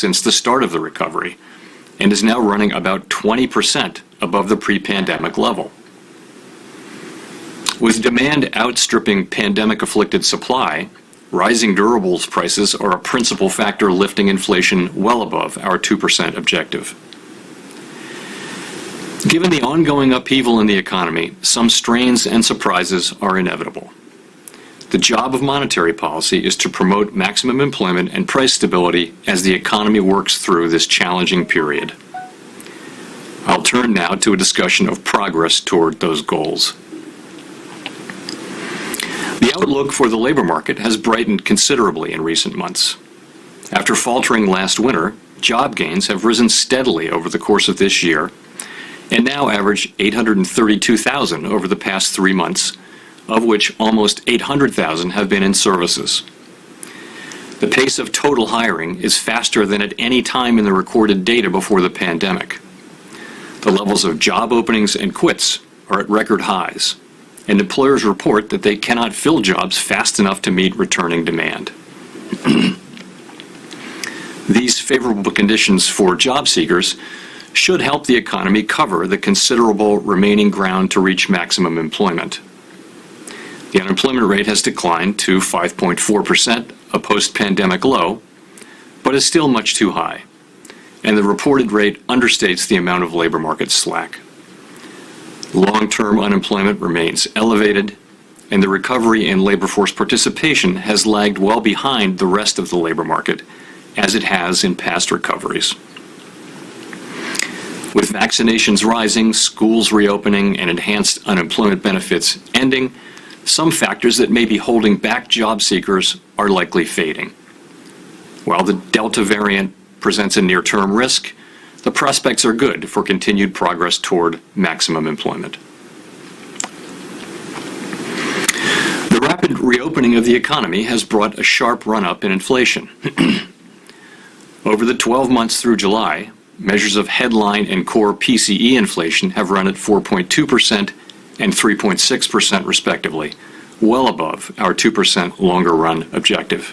since the start of the recovery and is now running about 20% above the pre-pandemic level. With demand outstripping pandemic-afflicted supply, rising durables prices are a principal factor lifting inflation well above our 2% objective. Given the ongoing upheaval in the economy, some strains and surprises are inevitable. The job of monetary policy is to promote maximum employment and price stability as the economy works through this challenging period. I'll turn now to a discussion of progress toward those goals. The outlook for the labor market has brightened considerably in recent months. After faltering last winter, job gains have risen steadily over the course of this year and now average 832,000 over the past 3 months, of which almost 800,000 have been in services. The pace of total hiring is faster than at any time in the recorded data before the pandemic. The levels of job openings and quits are at record highs, and employers report that they cannot fill jobs fast enough to meet returning demand. These favorable conditions for job seekers should help the economy cover the considerable remaining ground to reach maximum employment. The unemployment rate has declined to 5.4%, a post-pandemic low, but is still much too high, and the reported rate understates the amount of labor market slack. Long-term unemployment remains elevated, and the recovery in labor force participation has lagged well behind the rest of the labor market, as it has in past recoveries. With vaccinations rising, schools reopening, and enhanced unemployment benefits ending, some factors that may be holding back job seekers are likely fading. While the Delta variant presents a near-term risk, the prospects are good for continued progress toward maximum employment. The rapid reopening of the economy has brought a sharp run-up in inflation. Over the 12 months through July, measures of headline and core PCE inflation have run at 4.2% and 3.6% respectively, well above our 2% longer-run objective.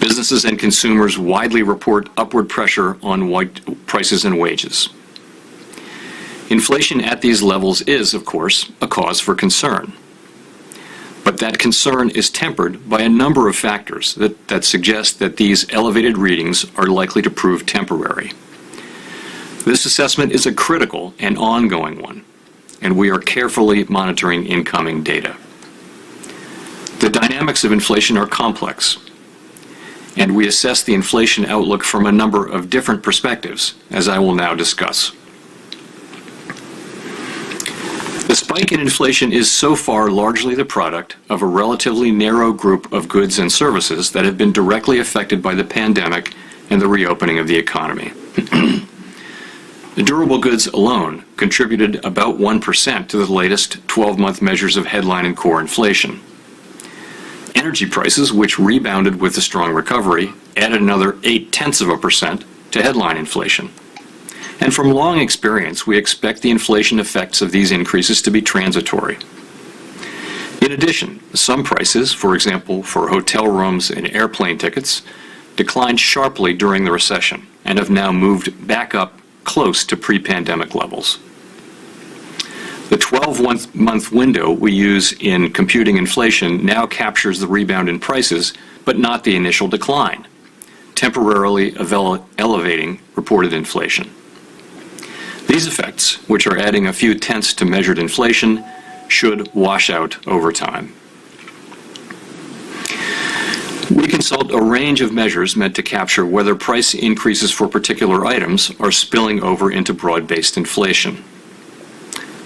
Businesses and consumers widely report upward pressure on prices and wages. Inflation at these levels is, of course, a cause for concern. But that concern is tempered by a number of factors that suggest that these elevated readings are likely to prove temporary. This assessment is a critical and ongoing one, and we are carefully monitoring incoming data. The dynamics of inflation are complex, and we assess the inflation outlook from a number of different perspectives, as I will now discuss. The spike in inflation is so far largely the product of a relatively narrow group of goods and services that have been directly affected by the pandemic and the reopening of the economy. The durable goods alone contributed about 1% to the latest 12-month measures of headline and core inflation. Energy prices, which rebounded with the strong recovery, added another 0.8% to headline inflation. And from long experience, we expect the inflation effects of these increases to be transitory. In addition, some prices, for example, for hotel rooms and airplane tickets, declined sharply during the recession and have now moved back up close to pre-pandemic levels. The 12-month window we use in computing inflation now captures the rebound in prices, but not the initial decline, temporarily elevating reported inflation. These effects, which are adding a few tenths to measured inflation, should wash out over time. We consult a range of measures meant to capture whether price increases for particular items are spilling over into broad-based inflation.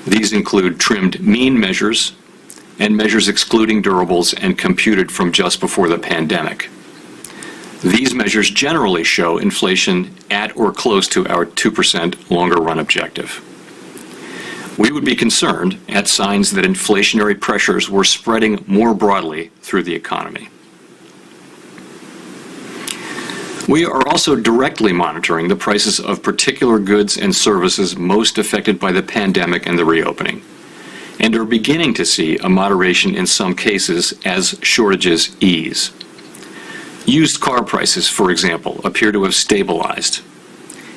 These include trimmed mean measures and measures excluding durables and computed from just before the pandemic. These measures generally show inflation at or close to our 2% longer-run objective. We would be concerned at signs that inflationary pressures were spreading more broadly through the economy. We are also directly monitoring the prices of particular goods and services most affected by the pandemic and the reopening, and are beginning to see a moderation in some cases as shortages ease. Used car prices, for example, appear to have stabilized.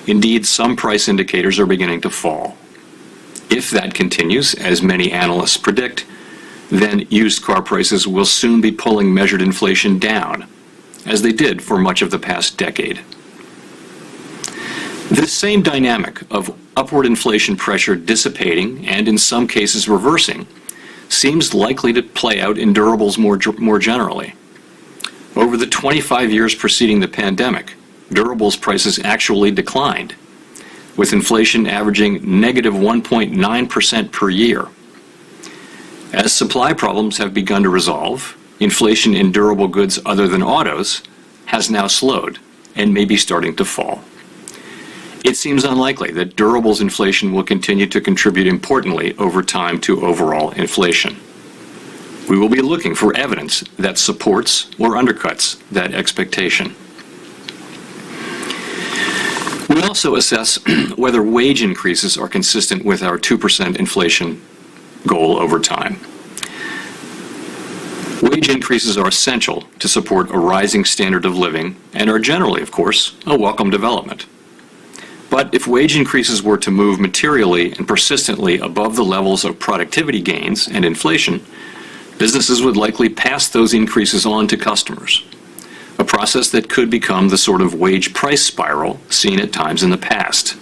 Indeed, some price indicators are beginning to fall. If that continues, as many analysts predict, then used car prices will soon be pulling measured inflation down, as they did for much of the past decade. This same dynamic of upward inflation pressure dissipating and in some cases reversing seems likely to play out in durables more generally. Over the 25 years preceding the pandemic, durables prices actually declined, with inflation averaging negative 1.9% per year. As supply problems have begun to resolve, inflation in durable goods other than autos has now slowed and may be starting to fall. It seems unlikely that durables inflation will continue to contribute importantly over time to overall inflation. We will be looking for evidence that supports or undercuts that expectation. We also assess whether wage increases are consistent with our 2% inflation goal over time. Wage increases are essential to support a rising standard of living and are generally, of course, a welcome development. But if wage increases were to move materially and persistently above the levels of productivity gains and inflation, businesses would likely pass those increases on to customers, a process that could become the sort of wage price spiral seen at times in the past.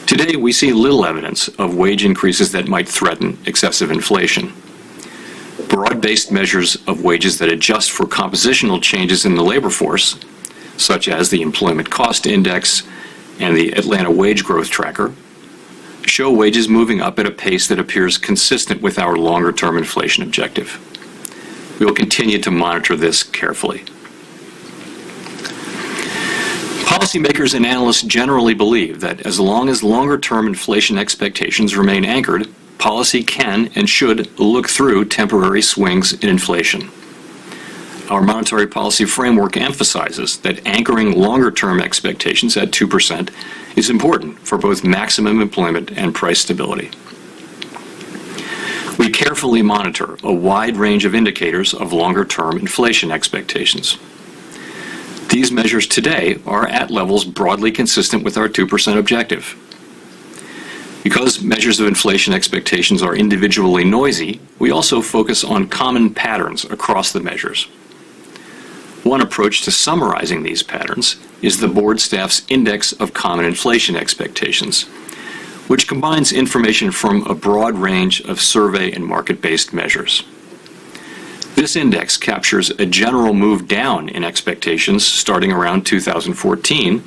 Today, we see little evidence of wage increases that might threaten excessive inflation. Broad-based measures of wages that adjust for compositional changes in the labor force, such as the Employment Cost Index and the Atlanta Wage Growth Tracker, show wages moving up at a pace that appears consistent with our longer-term inflation objective. We will continue to monitor this carefully. Policymakers and analysts generally believe that as long as longer-term inflation expectations remain anchored, policy can and should look through temporary swings in inflation. Our monetary policy framework emphasizes that anchoring longer-term expectations at 2% is important for both maximum employment and price stability. We carefully monitor a wide range of indicators of longer-term inflation expectations. These measures today are at levels broadly consistent with our 2% objective. Because measures of inflation expectations are individually noisy, we also focus on common patterns across the measures. One approach to summarizing these patterns is the board staff's Index of Common Inflation Expectations, which combines information from a broad range of survey and market-based measures. This index captures a general move down in expectations starting around 2014,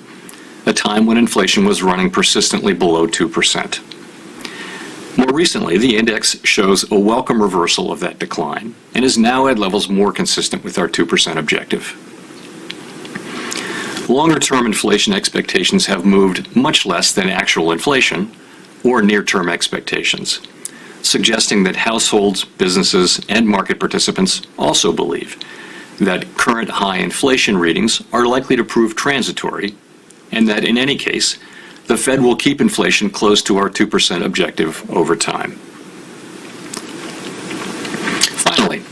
a time when inflation was running persistently below 2%. More recently, the index shows a welcome reversal of that decline and is now at levels more consistent with our 2% objective. Longer-term inflation expectations have moved much less than actual inflation or near-term expectations, suggesting that households, businesses, and market participants also believe that current high inflation readings are likely to prove transitory and that in any case, the Fed will keep inflation close to our 2% objective over time. Finally,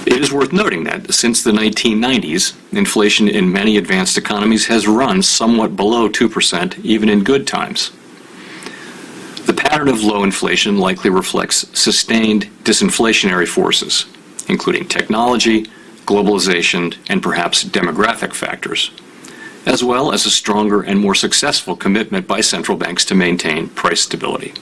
it is worth noting that since the 1990s, inflation in many advanced economies has run somewhat below 2%, even in good times. The pattern of low inflation likely reflects sustained disinflationary forces, including technology, globalization, and perhaps demographic factors, as well as a stronger and more successful commitment by central banks to maintain price stability.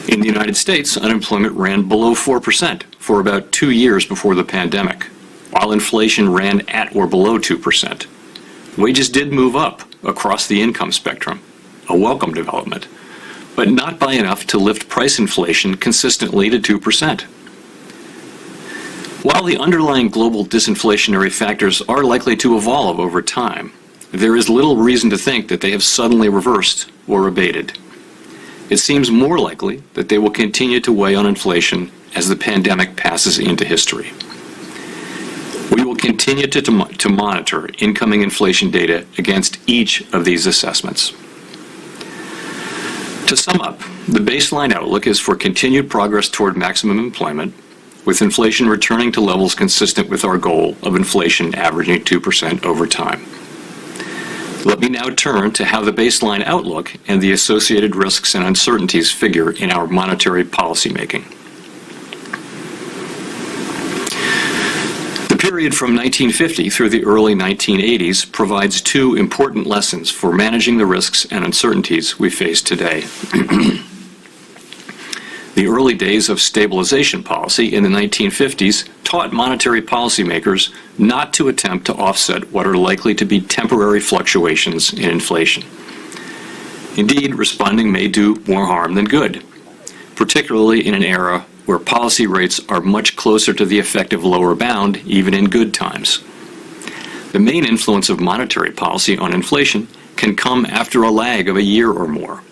In the United States, unemployment ran below 4% for about 2 years before the pandemic, while inflation ran at or below 2%. Wages did move up across the income spectrum, a welcome development, but not by enough to lift price inflation consistently to 2%. While the underlying global disinflationary factors are likely to evolve over time, there is little reason to think that they have suddenly reversed or abated. It seems more likely that they will continue to weigh on inflation as the pandemic passes into history. We will continue to monitor incoming inflation data against each of these assessments. To sum up, the baseline outlook is for continued progress toward maximum employment, with inflation returning to levels consistent with our goal of inflation averaging 2% over time. Let me now turn to how the baseline outlook and the associated risks and uncertainties figure in our monetary policy making. The period from 1950 through the early 1980s provides two important lessons for managing the risks and uncertainties we face today. The early days of stabilization policy in the 1950s taught monetary policymakers not to attempt to offset what are likely to be temporary fluctuations in inflation. Indeed, responding may do more harm than good, particularly in an era where policy rates are much closer to the effective lower bound even in good times. The main influence of monetary policy on inflation can come after a lag of a year or more.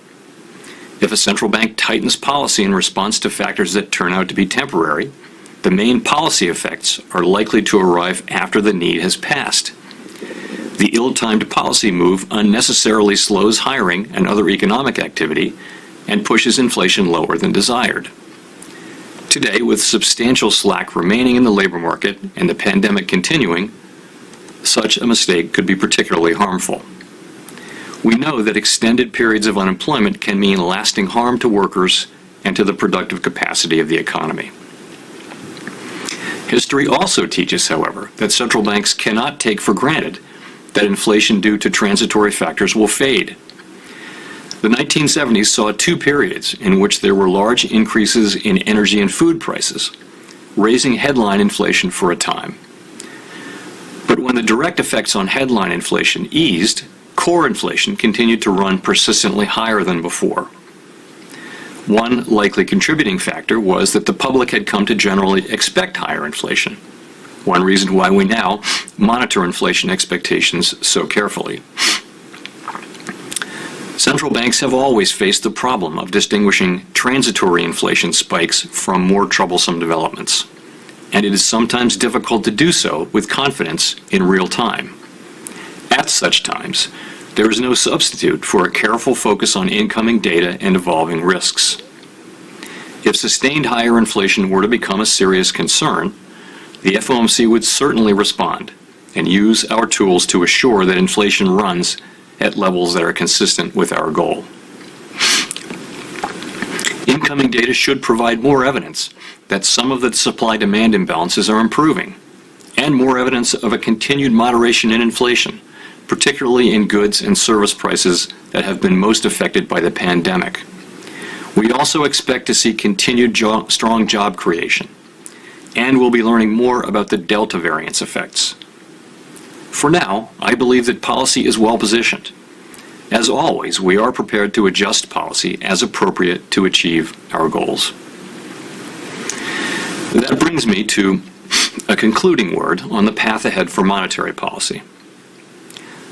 If a central bank tightens policy in response to factors that turn out to be temporary, the main policy effects are likely to arrive after the need has passed. The ill-timed policy move unnecessarily slows hiring and other economic activity and pushes inflation lower than desired. Today, with substantial slack remaining in the labor market and the pandemic continuing, such a mistake could be particularly harmful. We know that extended periods of unemployment can mean lasting harm to workers and to the productive capacity of the economy. History also teaches, however, that central banks cannot take for granted that inflation due to transitory factors will fade. The 1970s saw two periods in which there were large increases in energy and food prices, raising headline inflation for a time. But when the direct effects on headline inflation eased, core inflation continued to run persistently higher than before. One likely contributing factor was that the public had come to generally expect higher inflation, one reason why we now monitor inflation expectations so carefully. Central banks have always faced the problem of distinguishing transitory inflation spikes from more troublesome developments, and it is sometimes difficult to do so with confidence in real time. At such times, there is no substitute for a careful focus on incoming data and evolving risks. If sustained higher inflation were to become a serious concern, the FOMC would certainly respond and use our tools to assure that inflation runs at levels that are consistent with our goal. Incoming data should provide more evidence that some of the supply-demand imbalances are improving, and more evidence of a continued moderation in inflation, particularly in goods and service prices that have been most affected by the pandemic. We also expect to see continued strong job creation, and we'll be learning more about the Delta variant's effects. For now, I believe that policy is well positioned. As always, we are prepared to adjust policy as appropriate to achieve our goals. That brings me to a concluding word on the path ahead for monetary policy.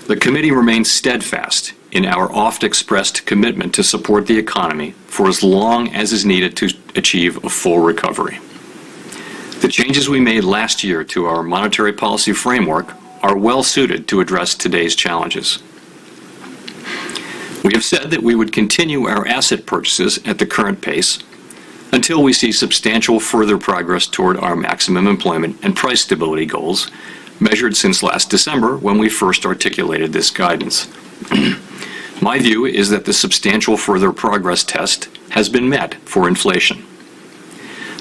The committee remains steadfast in our oft-expressed commitment to support the economy for as long as is needed to achieve a full recovery. The changes we made last year to our monetary policy framework are well suited to address today's challenges. We have said that we would continue our asset purchases at the current pace until we see substantial further progress toward our maximum employment and price stability goals, measured since last December when we first articulated this guidance. My view is that the substantial further progress test has been met for inflation.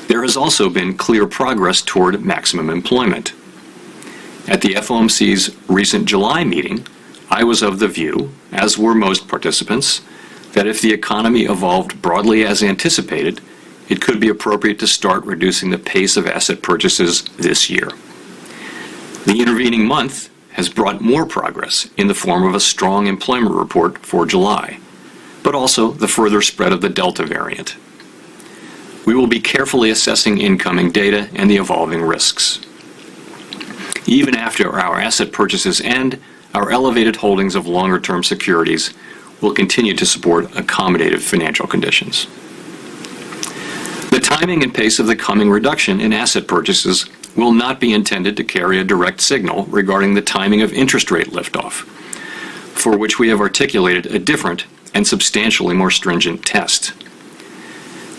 There has also been clear progress toward maximum employment. At the FOMC's recent July meeting, I was of the view, as were most participants, that if the economy evolved broadly as anticipated, it could be appropriate to start reducing the pace of asset purchases this year. The intervening month has brought more progress in the form of a strong employment report for July, but also the further spread of the Delta variant. We will be carefully assessing incoming data and the evolving risks. Even after our asset purchases end, our elevated holdings of longer-term securities will continue to support accommodative financial conditions. The timing and pace of the coming reduction in asset purchases will not be intended to carry a direct signal regarding the timing of interest rate liftoff, for which we have articulated a different and substantially more stringent test.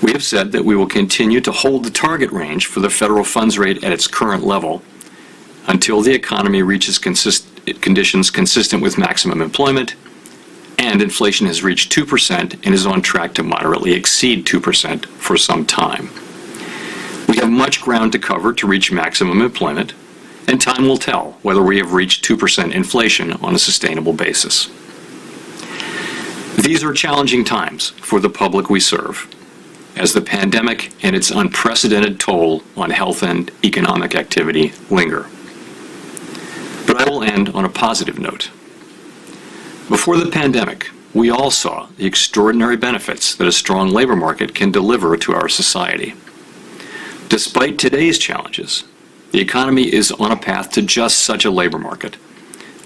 We have said that we will continue to hold the target range for the federal funds rate at its current level until the economy reaches conditions consistent with maximum employment and inflation has reached 2% and is on track to moderately exceed 2% for some time. We have much ground to cover to reach maximum employment, and time will tell whether we have reached 2% inflation on a sustainable basis. These are challenging times for the public we serve, as the pandemic and its unprecedented toll on health and economic activity linger. But I will end on a positive note. Before the pandemic, we all saw the extraordinary benefits that a strong labor market can deliver to our society. Despite today's challenges, the economy is on a path to just such a labor market,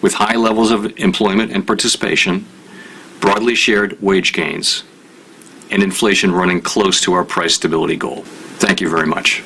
with high levels of employment and participation, broadly shared wage gains, and inflation running close to our price stability goal. Thank you very much.